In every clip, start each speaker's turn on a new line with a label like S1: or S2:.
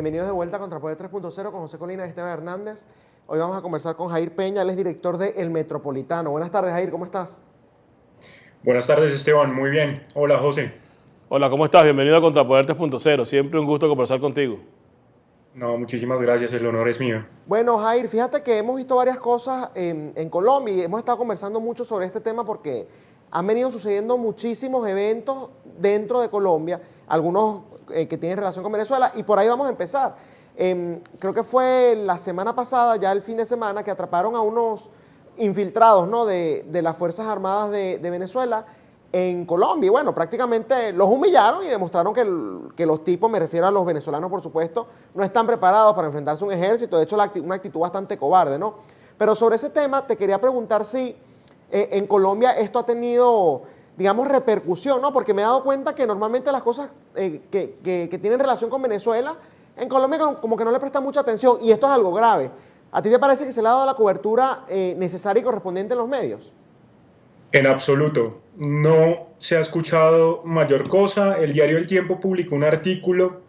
S1: Bienvenidos de vuelta a Contrapoder 3.0 con José Colina y Esteban Hernández. Hoy vamos a conversar con Jair Peña, él es director de El Metropolitano. Buenas tardes, Jair, ¿cómo estás?
S2: Buenas tardes, Esteban. Muy bien. Hola, José.
S3: Hola, ¿cómo estás? Bienvenido a Contrapoder 3.0. Siempre un gusto conversar contigo.
S2: No, muchísimas gracias. El honor es mío.
S1: Bueno, Jair, fíjate que hemos visto varias cosas en Colombia y hemos estado conversando mucho sobre este tema porque han venido sucediendo muchísimos eventos dentro de Colombia, algunos que tienen relación con Venezuela, y por ahí vamos a empezar. Creo que fue la semana pasada, ya el fin de semana, que atraparon a unos infiltrados, ¿no?, de las Fuerzas Armadas de Venezuela en Colombia. Y bueno, prácticamente los humillaron y demostraron que los tipos, me refiero a los venezolanos por supuesto, no están preparados para enfrentarse a un ejército. De hecho, una actitud bastante cobarde, ¿no? Pero sobre ese tema te quería preguntar si en Colombia esto ha tenido, digamos, repercusión, ¿no? Porque me he dado cuenta que normalmente las cosas que tienen relación con Venezuela, en Colombia como que no le prestan mucha atención, y esto es algo grave. ¿A ti te parece que se le ha dado la cobertura necesaria y correspondiente en los medios?
S2: En absoluto. No se ha escuchado mayor cosa. El diario El Tiempo publicó un artículo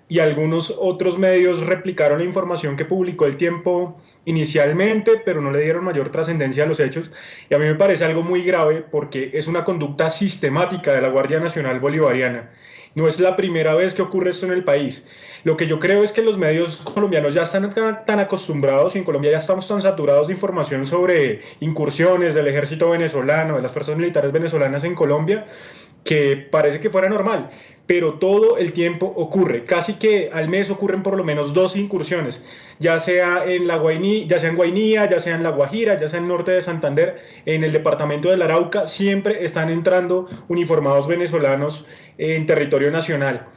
S2: y algunos otros medios replicaron la información que publicó El Tiempo inicialmente, pero no le dieron mayor trascendencia a los hechos. Y a mí me parece algo muy grave porque es una conducta sistemática de la Guardia Nacional Bolivariana. No es la primera vez que ocurre esto en el país. Lo que yo creo es que los medios colombianos ya están tan acostumbrados, y en Colombia ya estamos tan saturados de información sobre incursiones del ejército venezolano, de las fuerzas militares venezolanas en Colombia, que parece que fuera normal. Pero todo el tiempo ocurre, casi que al mes ocurren por lo menos 2 incursiones, ya sea en Guainía, ya sea en La Guajira, ya sea en el norte de Santander, en el departamento del Arauca, siempre están entrando uniformados venezolanos en territorio nacional.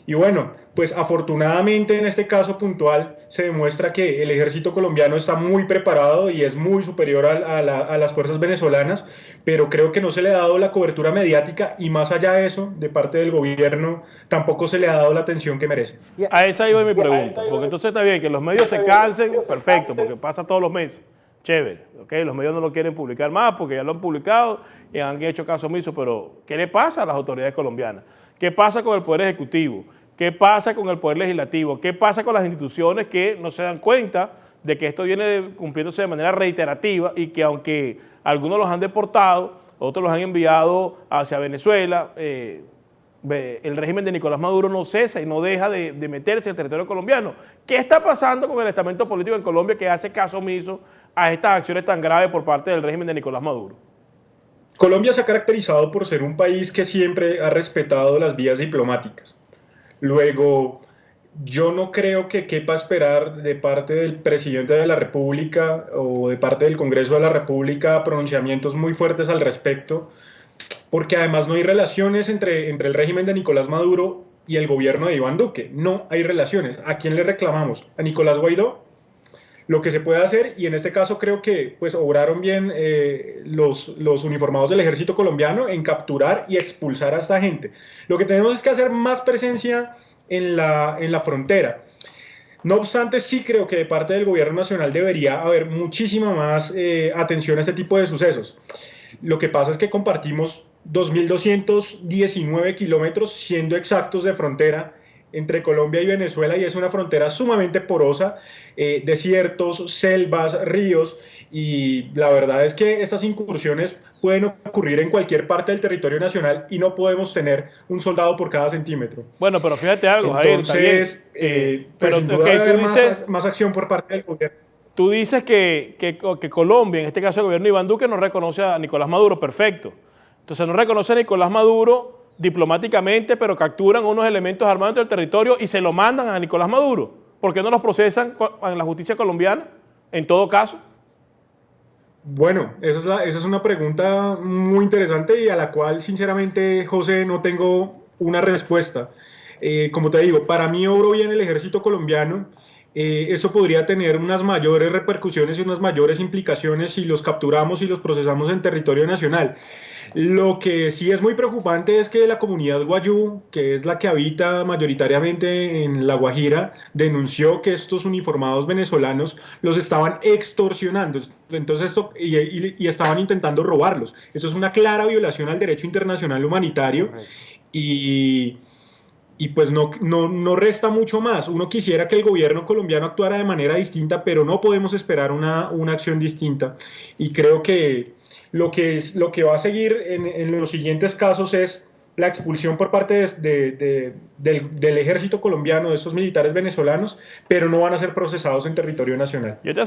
S2: Y bueno, pues afortunadamente en este caso puntual se demuestra que el ejército colombiano está muy preparado y es muy superior a las fuerzas venezolanas, pero creo que no se le ha dado la cobertura mediática, y más allá de eso, de parte del gobierno, tampoco se le ha dado la atención que merece.
S3: A esa iba mi pregunta, porque entonces está bien que los medios se cansen, perfecto, porque pasa todos los meses, chévere, ¿okay? Los medios no lo quieren publicar más porque ya lo han publicado y han hecho caso omiso, pero ¿qué le pasa a las autoridades colombianas? ¿Qué pasa con el Poder Ejecutivo? ¿Qué pasa con el Poder Legislativo? ¿Qué pasa con las instituciones que no se dan cuenta de que esto viene cumpliéndose de manera reiterativa y que aunque algunos los han deportado, otros los han enviado hacia Venezuela, el régimen de Nicolás Maduro no cesa y no deja de meterse en el territorio colombiano? ¿Qué está pasando con el estamento político en Colombia que hace caso omiso a estas acciones tan graves por parte del régimen de Nicolás Maduro?
S2: Colombia se ha caracterizado por ser un país que siempre ha respetado las vías diplomáticas. Luego, yo no creo que quepa esperar de parte del presidente de la República o de parte del Congreso de la República pronunciamientos muy fuertes al respecto, porque además no hay relaciones entre el régimen de Nicolás Maduro y el gobierno de Iván Duque. No hay relaciones. ¿A quién le reclamamos? ¿A Nicolás Guaidó? Lo que se puede hacer, y en este caso creo que pues obraron bien los uniformados del ejército colombiano en capturar y expulsar a esta gente. Lo que tenemos es que hacer más presencia en la frontera. No obstante, sí creo que de parte del gobierno nacional debería haber muchísima más atención a este tipo de sucesos. Lo que pasa es que compartimos 2.219 kilómetros, siendo exactos, de frontera entre Colombia y Venezuela, y es una frontera sumamente porosa, desiertos, selvas, ríos, y la verdad es que estas incursiones pueden ocurrir en cualquier parte del territorio nacional y no podemos tener un soldado por cada centímetro.
S3: Bueno, pero fíjate algo, Jair,
S2: entonces, pues sin duda debe haber más acción por parte del gobierno.
S3: Tú dices que Colombia, en este caso el gobierno de Iván Duque, no reconoce a Nicolás Maduro, perfecto. Entonces no reconoce a Nicolás Maduro diplomáticamente, pero capturan unos elementos armados del territorio y se lo mandan a Nicolás Maduro. ¿Por qué no los procesan en la justicia colombiana, en todo caso?
S2: Bueno, esa es una pregunta muy interesante y a la cual, sinceramente, José, no tengo una respuesta. Como te digo, para mí obró bien el ejército colombiano. Eso podría tener unas mayores repercusiones y unas mayores implicaciones si los capturamos y los procesamos en territorio nacional. Lo que sí es muy preocupante es que la comunidad guayú, que es la que habita mayoritariamente en La Guajira, denunció que estos uniformados venezolanos los estaban extorsionando, entonces y estaban intentando robarlos. Eso es una clara violación al derecho internacional humanitario. Y y pues no resta mucho más. Uno quisiera que el gobierno colombiano actuara de manera distinta, pero no podemos esperar una acción distinta. Y creo que lo que va a seguir en los siguientes casos es la expulsión por parte del ejército colombiano de estos militares venezolanos, pero no van a ser procesados en territorio nacional.
S3: Yo te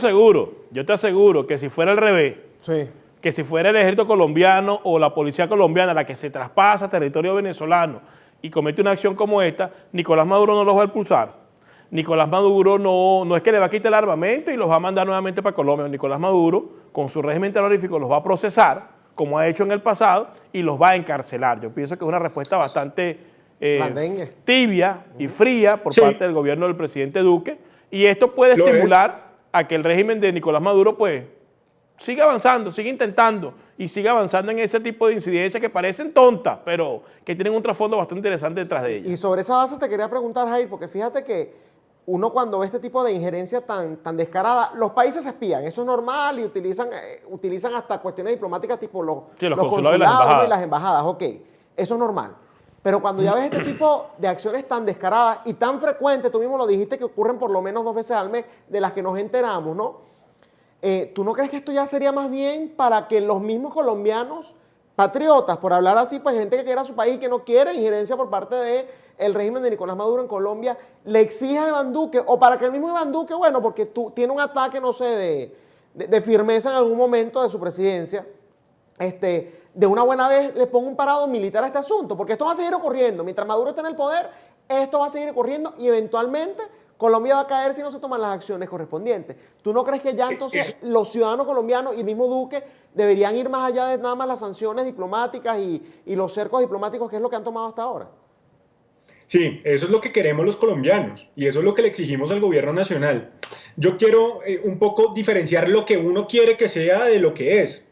S3: aseguro que si fuera al revés,
S1: Sí.
S3: que si fuera el ejército colombiano o la policía colombiana la que se traspasa a territorio venezolano y comete una acción como esta, Nicolás Maduro no los va a expulsar. Nicolás Maduro no es que le va a quitar el armamento y los va a mandar nuevamente para Colombia. Nicolás Maduro, con su régimen terrorífico, los va a procesar, como ha hecho en el pasado, y los va a encarcelar. Yo pienso que es una respuesta bastante tibia y fría por parte del gobierno del presidente Duque, y esto puede estimular a que el régimen de Nicolás Maduro pues siga avanzando, siga intentando y siga avanzando en ese tipo de incidencias que parecen tontas, pero que tienen un trasfondo bastante interesante detrás de ellas.
S1: Y sobre esa base te quería preguntar, Jair, porque fíjate que uno cuando ve este tipo de injerencia tan descarada, los países espían, eso es normal y utilizan hasta cuestiones diplomáticas tipo los consulados y las embajadas, ok, eso es normal. Pero cuando ya ves este tipo de acciones tan descaradas y tan frecuentes, tú mismo lo dijiste que ocurren por lo menos 2 veces al mes, de las que nos enteramos, ¿no? ¿Tú no crees que esto ya sería más bien para que los mismos colombianos, patriotas, por hablar así, pues gente que quiere a su país y que no quiere injerencia por parte del régimen de Nicolás Maduro en Colombia, le exija a Iván Duque, o para que el mismo Iván Duque, bueno, porque tiene un ataque, no sé, de firmeza en algún momento de su presidencia, de una buena vez le ponga un parado militar a este asunto? Porque esto va a seguir ocurriendo. Mientras Maduro esté en el poder, esto va a seguir ocurriendo y eventualmente Colombia va a caer si no se toman las acciones correspondientes. ¿Tú no crees que ya entonces los ciudadanos colombianos y el mismo Duque deberían ir más allá de nada más las sanciones diplomáticas y los cercos diplomáticos, que es lo que han tomado hasta ahora?
S2: Sí, eso es lo que queremos los colombianos y eso es lo que le exigimos al gobierno nacional. Yo quiero un poco diferenciar lo que uno quiere que sea de lo que es.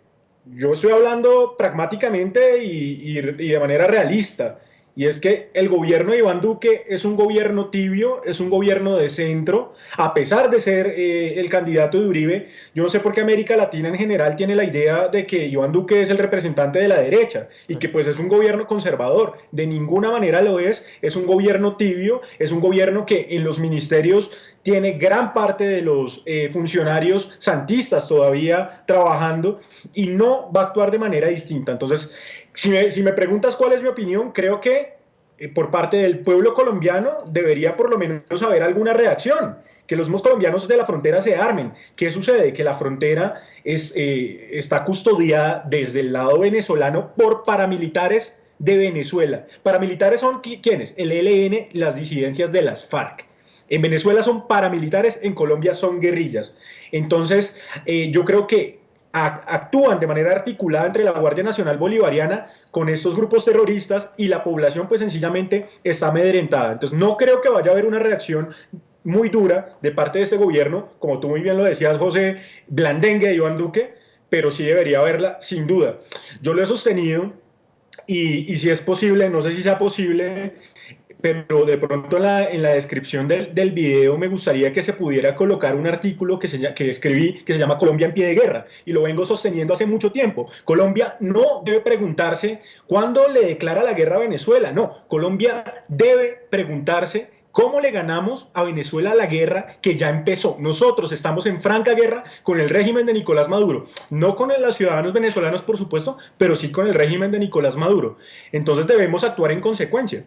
S2: Yo estoy hablando pragmáticamente y de manera realista. Y es que el gobierno de Iván Duque es un gobierno tibio, es un gobierno de centro, a pesar de ser el candidato de Uribe. Yo no sé por qué América Latina en general tiene la idea de que Iván Duque es el representante de la derecha y que pues es un gobierno conservador. De ninguna manera lo es un gobierno tibio, es un gobierno que en los ministerios tiene gran parte de los funcionarios santistas todavía trabajando y no va a actuar de manera distinta. Entonces, si me preguntas cuál es mi opinión, creo que por parte del pueblo colombiano debería por lo menos haber alguna reacción, que los mismos colombianos de la frontera se armen. ¿Qué sucede? Que la frontera está custodiada desde el lado venezolano por paramilitares de Venezuela. Paramilitares son ¿quiénes? El ELN, las disidencias de las FARC. En Venezuela son paramilitares, en Colombia son guerrillas. Entonces, yo creo que actúan de manera articulada entre la Guardia Nacional Bolivariana con estos grupos terroristas y la población pues sencillamente está amedrentada. Entonces no creo que vaya a haber una reacción muy dura de parte de este gobierno, como tú muy bien lo decías, José, blandengue de Iván Duque, pero sí debería haberla sin duda. Yo lo he sostenido y si es posible, no sé si sea posible, pero de pronto en la descripción del video me gustaría que se pudiera colocar un artículo que escribí que se llama Colombia en pie de guerra, y lo vengo sosteniendo hace mucho tiempo. Colombia no debe preguntarse cuándo le declara la guerra a Venezuela, no. Colombia debe preguntarse cómo le ganamos a Venezuela la guerra que ya empezó. Nosotros estamos en franca guerra con el régimen de Nicolás Maduro, no con los ciudadanos venezolanos, por supuesto, pero sí con el régimen de Nicolás Maduro. Entonces debemos actuar en consecuencia.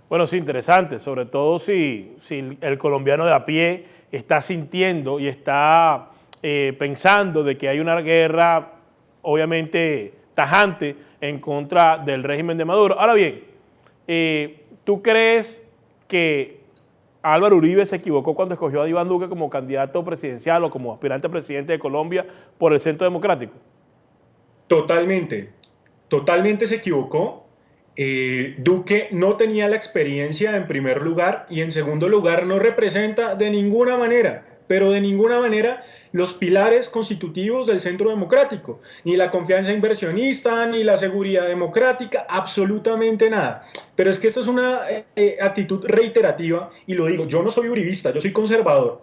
S3: Bueno, sí, interesante, sobre todo si el colombiano de a pie está sintiendo y está pensando de que hay una guerra obviamente tajante en contra del régimen de Maduro. Ahora bien, ¿tú crees que Álvaro Uribe se equivocó cuando escogió a Iván Duque como candidato presidencial o como aspirante a presidente de Colombia por el Centro Democrático?
S2: Totalmente, totalmente se equivocó. Duque no tenía la experiencia en primer lugar y en segundo lugar no representa de ninguna manera, pero de ninguna manera los pilares constitutivos del Centro Democrático, ni la confianza inversionista, ni la seguridad democrática, absolutamente nada. Pero es que esta es una actitud reiterativa y lo digo, yo no soy uribista, yo soy conservador.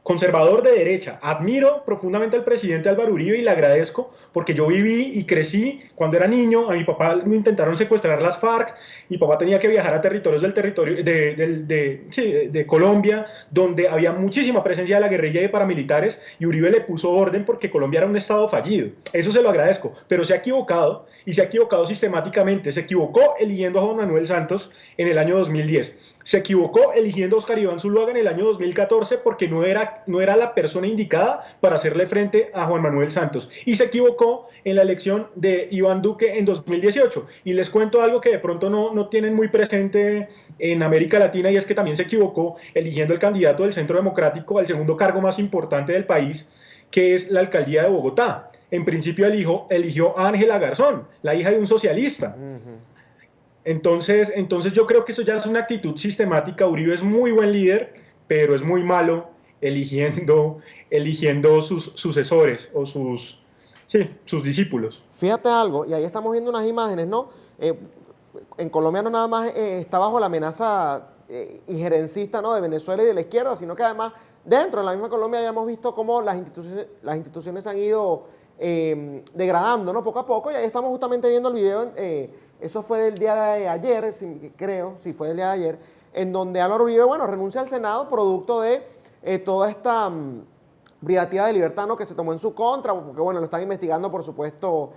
S2: conservador de derecha. Admiro profundamente al presidente Álvaro Uribe y le agradezco porque yo viví y crecí cuando era niño. A mi papá lo intentaron secuestrar las FARC. Mi papá tenía que viajar a territorios de Colombia, donde había muchísima presencia de la guerrilla y de paramilitares, y Uribe le puso orden porque Colombia era un estado fallido. Eso se lo agradezco, pero se ha equivocado, y se ha equivocado sistemáticamente. Se equivocó eligiendo a Juan Manuel Santos en el año 2010. Se equivocó eligiendo a Oscar Iván Zuluaga en el año 2014 porque no era la persona indicada para hacerle frente a Juan Manuel Santos. Y se equivocó en la elección de Iván Duque en 2018. Y les cuento algo que de pronto no tienen muy presente en América Latina, y es que también se equivocó eligiendo el candidato del Centro Democrático al segundo cargo más importante del país, que es la alcaldía de Bogotá. En principio eligió a Ángela Garzón, la hija de un socialista. Entonces yo creo que eso ya es una actitud sistemática. Uribe es muy buen líder, pero es muy malo eligiendo sus sucesores o sus discípulos.
S1: Fíjate algo, y ahí estamos viendo unas imágenes, ¿no? En Colombia no nada más está bajo la amenaza injerencista, ¿no?, de Venezuela y de la izquierda, sino que además dentro de la misma Colombia ya hemos visto cómo las instituciones han ido degradando, ¿no?, poco a poco, y ahí estamos justamente viendo el video. Eso fue del día de ayer, fue del día de ayer, en donde Álvaro Uribe, bueno, renuncia al Senado producto de toda esta privativa de libertad, ¿no?, que se tomó en su contra, porque, bueno, lo están investigando, por supuesto,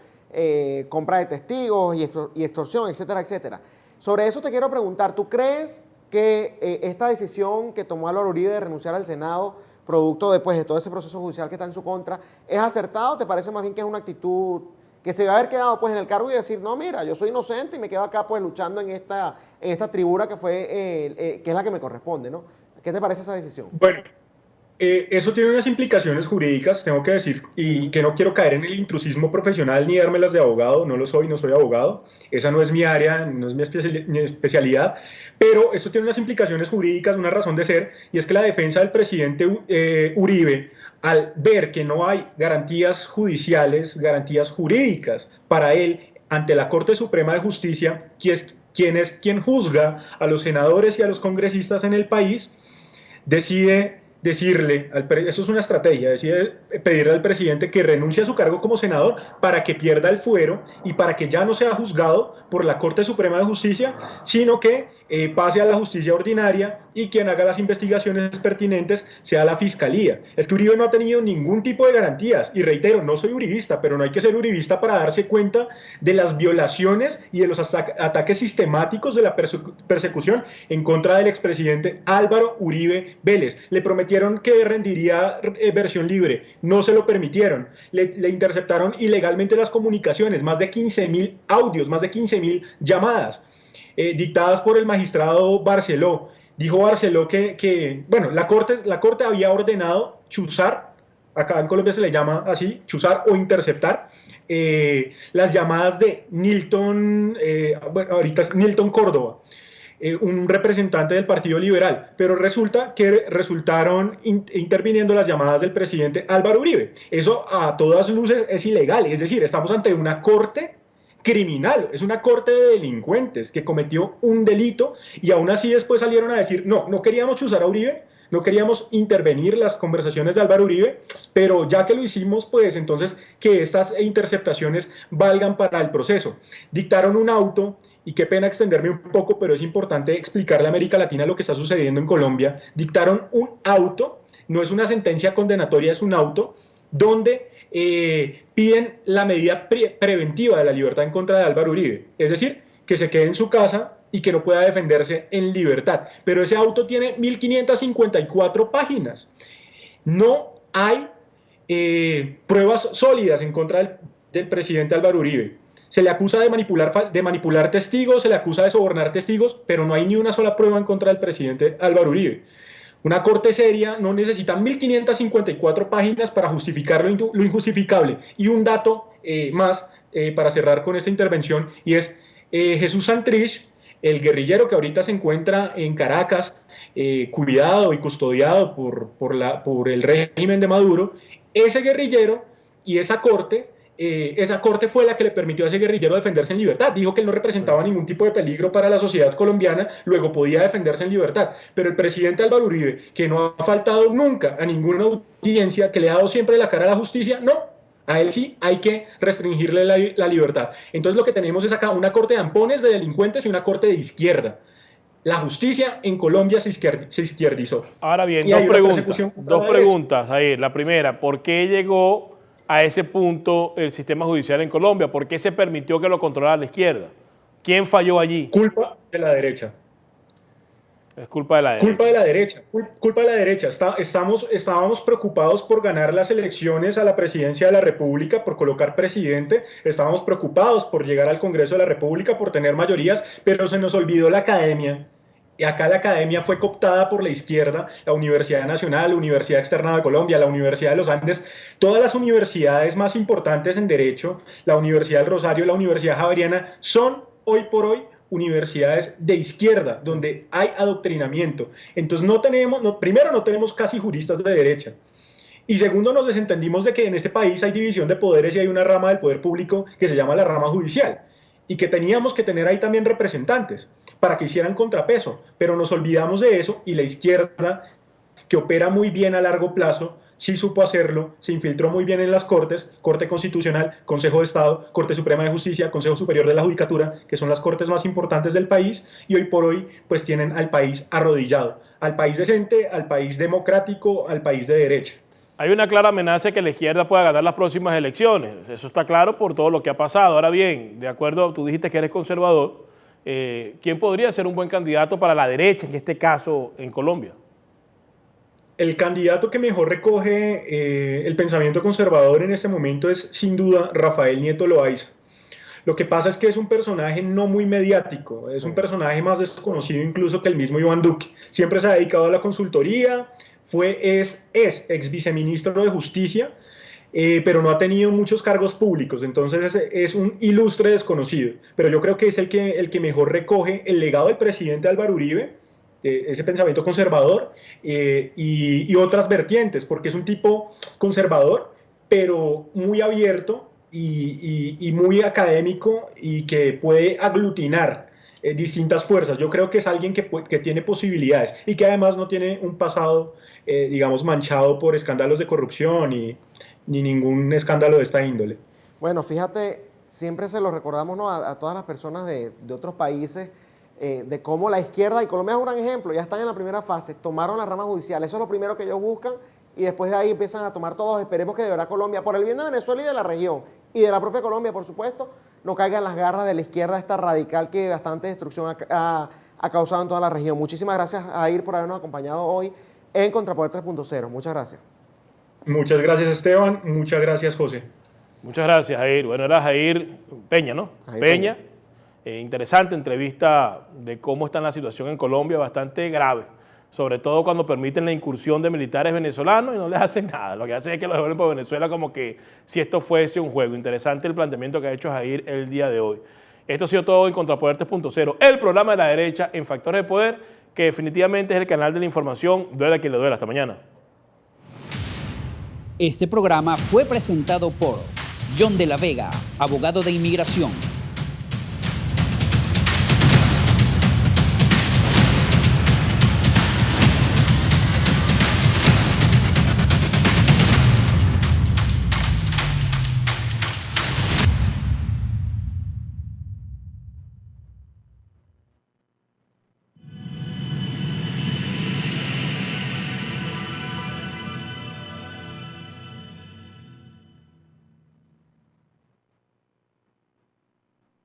S1: compra de testigos y extorsión, etcétera, etcétera. Sobre eso te quiero preguntar, ¿tú crees que esta decisión que tomó Álvaro Uribe de renunciar al Senado, producto después de todo ese proceso judicial que está en su contra, es acertado? ¿Te parece más bien que es una actitud que se va a haber quedado pues en el cargo y decir, no, mira, yo soy inocente y me quedo acá pues luchando en esta tribuna que fue, que es la que me corresponde, ¿no? ¿Qué te parece esa decisión?
S2: Bueno, eso tiene unas implicaciones jurídicas, tengo que decir, y que no quiero caer en el intrusismo profesional ni dármelas de abogado. No soy abogado, esa no es mi área, no es mi especialidad, pero esto tiene unas implicaciones jurídicas, una razón de ser, y es que la defensa del presidente Uribe, al ver que no hay garantías judiciales, garantías jurídicas para él ante la Corte Suprema de Justicia, quien juzga a los senadores y a los congresistas en el país, decide decirle, eso es una estrategia, decide pedirle al presidente que renuncie a su cargo como senador para que pierda el fuero y para que ya no sea juzgado por la Corte Suprema de Justicia, sino que pase a la justicia ordinaria, y quien haga las investigaciones pertinentes sea la Fiscalía. Es que Uribe no ha tenido ningún tipo de garantías, y reitero, no soy uribista, pero no hay que ser uribista para darse cuenta de las violaciones y de los ataques sistemáticos de la persecución en contra del expresidente Álvaro Uribe Vélez. Le prometieron que rendiría versión libre, no se lo permitieron, le interceptaron ilegalmente las comunicaciones, más de 15.000 audios, más de 15.000 llamadas, dictadas por el magistrado Barceló. Dijo Barceló que bueno, la corte había ordenado chuzar, acá en Colombia se le llama así, chuzar o interceptar, las llamadas de Nilton, ahorita es Nilton Córdoba, un representante del Partido Liberal, pero resulta que resultaron interviniendo las llamadas del presidente Álvaro Uribe. Eso a todas luces es ilegal, es decir, estamos ante una corte criminal, es una corte de delincuentes que cometió un delito, y aún así después salieron a decir, no queríamos chuzar a Uribe, no queríamos intervenir las conversaciones de Álvaro Uribe, pero ya que lo hicimos, pues entonces que estas interceptaciones valgan para el proceso. Dictaron un auto, y qué pena extenderme un poco, pero es importante explicarle a América Latina lo que está sucediendo en Colombia. Dictaron un auto, no es una sentencia condenatoria, es un auto, donde piden la medida preventiva de la libertad en contra de Álvaro Uribe, es decir, que se quede en su casa y que no pueda defenderse en libertad. Pero ese auto tiene 1.554 páginas. No hay pruebas sólidas en contra del presidente Álvaro Uribe. Se le acusa de manipular testigos, se le acusa de sobornar testigos, pero no hay ni una sola prueba en contra del presidente Álvaro Uribe. Una corte seria no necesita 1.554 páginas para justificar lo injustificable. Y un dato más para cerrar con esta intervención, y es Jesús Santrich, el guerrillero que ahorita se encuentra en Caracas, cuidado y custodiado por el régimen de Maduro. Ese guerrillero y esa corte esa corte fue la que le permitió a ese guerrillero defenderse en libertad. Dijo que él no representaba ningún tipo de peligro para la sociedad colombiana, luego podía defenderse en libertad. Pero el presidente Álvaro Uribe, que no ha faltado nunca a ninguna audiencia, que le ha dado siempre la cara a la justicia, no. A él sí hay que restringirle la libertad. Entonces lo que tenemos es acá una corte de ampones, de delincuentes y una corte de izquierda. La justicia en Colombia se izquierdizó.
S3: Ahora bien,
S2: y
S3: dos preguntas, Jair. La primera, ¿por qué llegó a ese punto el sistema judicial en Colombia? ¿Por qué se permitió que lo controlara la izquierda? ¿Quién falló allí?
S2: Culpa de la derecha.
S3: Es culpa de la derecha.
S2: Culpa de la derecha. Culpa de la derecha. Estábamos preocupados por ganar las elecciones a la presidencia de la República, por colocar presidente. Estábamos preocupados por llegar al Congreso de la República, por tener mayorías, pero se nos olvidó la academia. Y acá la academia fue cooptada por la izquierda, la Universidad Nacional, la Universidad Externa de Colombia, la Universidad de los Andes, todas las universidades más importantes en Derecho, la Universidad del Rosario, la Universidad Javeriana, son hoy por hoy universidades de izquierda, donde hay adoctrinamiento. Entonces primero no tenemos casi juristas de derecha. Y segundo, nos desentendimos de que en este país hay división de poderes y hay una rama del poder público que se llama la rama judicial. Y que teníamos que tener ahí también representantes para que hicieran contrapeso, pero nos olvidamos de eso y la izquierda, que opera muy bien a largo plazo, sí supo hacerlo, se infiltró muy bien en las cortes, Corte Constitucional, Consejo de Estado, Corte Suprema de Justicia, Consejo Superior de la Judicatura, que son las cortes más importantes del país, y hoy por hoy pues tienen al país arrodillado, al país decente, al país democrático, al país de derecha.
S3: Hay una clara amenaza de que la izquierda pueda ganar las próximas elecciones. Eso está claro por todo lo que ha pasado. Ahora bien, de acuerdo, tú dijiste que eres conservador, ¿quién podría ser un buen candidato para la derecha, en este caso, en Colombia?
S2: El candidato que mejor recoge el pensamiento conservador en este momento es, sin duda, Rafael Nieto Loaiza. Lo que pasa es que es un personaje no muy mediático, es un personaje más desconocido incluso que el mismo Iván Duque. Siempre se ha dedicado a la consultoría, es ex viceministro de Justicia, pero no ha tenido muchos cargos públicos, entonces es un ilustre desconocido. Pero yo creo que es el que mejor recoge el legado del presidente Álvaro Uribe, ese pensamiento conservador y otras vertientes, porque es un tipo conservador, pero muy abierto y muy académico y que puede aglutinar distintas fuerzas. Yo creo que es alguien que tiene posibilidades y que además no tiene un pasado, digamos, manchado por escándalos de corrupción ni ningún escándalo de esta índole.
S1: Bueno, fíjate, siempre se lo recordamos, ¿no?, a todas las personas de otros países, de cómo la izquierda, y Colombia es un gran ejemplo, ya están en la primera fase, tomaron la rama judicial, eso es lo primero que ellos buscan, y después de ahí empiezan a tomar todos. Esperemos que de verdad Colombia, por el bien de Venezuela y de la región, y de la propia Colombia, por supuesto, no caiga en las garras de la izquierda esta radical que bastante destrucción ha causado en toda la región. Muchísimas gracias, Jair, por habernos acompañado hoy en Contrapoder 3.0. Muchas gracias.
S2: Muchas gracias, Esteban. Muchas gracias, José.
S3: Muchas gracias, Jair. Bueno, era Jair Peña, ¿no?
S1: Jair
S3: Peña. Interesante entrevista de cómo está la situación en Colombia, bastante grave, sobre todo cuando permiten la incursión de militares venezolanos y no les hacen nada. Lo que hacen es que los devuelven por Venezuela como que si esto fuese un juego. Interesante el planteamiento que ha hecho Jair el día de hoy. Esto ha sido todo en Contrapoder 3.0, el programa de la derecha en Factores de Poder, que definitivamente es el canal de la información. Duele a quien le duele. Hasta mañana.
S4: Este programa fue presentado por John de la Vega, abogado de inmigración.